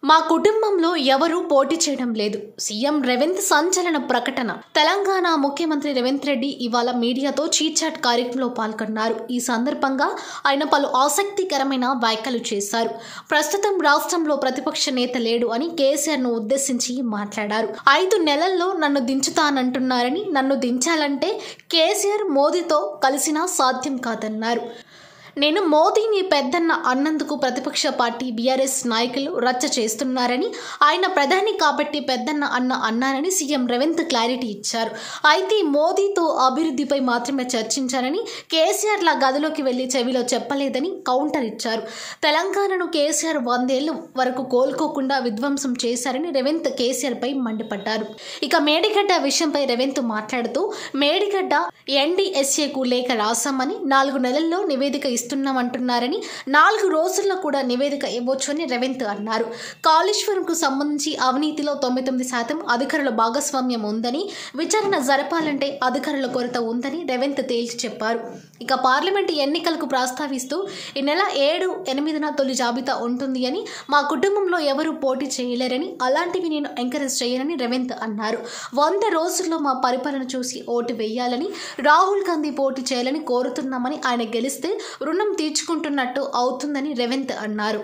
మా కుటుంబంలో ఎవరూ పోటీ చేయడం లేదు. సీఎం రేవంత్ సంచలన ప్రకటన. తెలంగాణ ముఖ్యమంత్రి రేవంత్ రెడ్డి ఇవాళ మీడియాతో చీట్-చాట్ కార్యక్రమంలో పాల్గొన్నారు. ఈ సందర్భంగా ఆయన పలు ఆసక్తికరమైన వ్యాఖ్యలు చేశారు. ప్రస్తుతం రాష్ట్రంలో ప్రతిపక్ష నేత లేడు అని కేసీఆర్ను ఉద్దేశించి మాట్లాడారు. 5 నెలల్లో నన్ను దించుతానంటున్నారని, నన్ను దించాలంటే కేసీఆర్ మోదీతో కలిసినా సాధ్యం కాదన్నారు. నేను మోదీని పెద్దన్న అన్నందుకు ప్రతిపక్ష పార్టీ బీఆర్ఎస్ నాయకులు రచ్చ చేస్తున్నారని, ఆయన ప్రధాని కాబట్టి పెద్దన్న అన్నారని సీఎం రేవంత్ క్లారిటీ ఇచ్చారు. అయితే మోదీతో అభివృద్ధిపై మాత్రమే చర్చించారని, కేసీఆర్ల గదిలోకి వెళ్లి చెవిలో చెప్పలేదని కౌంటర్ ఇచ్చారు. తెలంగాణను కేసీఆర్ 100 ఏళ్ల వరకు కోలుకోకుండా విధ్వంసం చేశారని రేవంత్ కేసీఆర్పై మండిపడ్డారు. ఇక మేడిగడ్డ విషయంపై రేవంత్ మాట్లాడుతూ, మేడిగడ్డ ఎన్డీఎస్ఏకు లేఖ రాశామని, 4 నెలల్లో నివేదిక ఇస్తున్నామంటున్నారని, 4 రోజుల్లో కూడా నివేదిక ఇవ్వచ్చు అని రేవంత్ అన్నారు. కాళేశ్వరంకు సంబంధించి అవినీతిలో 99% అధికారుల భాగస్వామ్యం ఉందని, విచారణ జరపాలంటే అధికారుల కొరత ఉందని రేవంత్ తేల్చి చెప్పారు. ఇక పార్లమెంటు ఎన్నికలకు ప్రస్తావిస్తూ, ఈ నెల 7, 8న తొలి జాబితా ఉంటుంది అని, మా కుటుంబంలో ఎవరూ పోటీ చేయలేరని, అలాంటివి నేను ఎంకరేజ్ చేయనని రేవంత్ అన్నారు. 100 రోజుల్లో మా పరిపాలన చూసి ఓటు వేయాలని, రాహుల్ గాంధీ పోటీ చేయాలని కోరుతున్నామని, ఆయన గెలిస్తే రుణం తీర్చుకుంటున్నట్టు అవుతుందని రేవంత్ అన్నారు.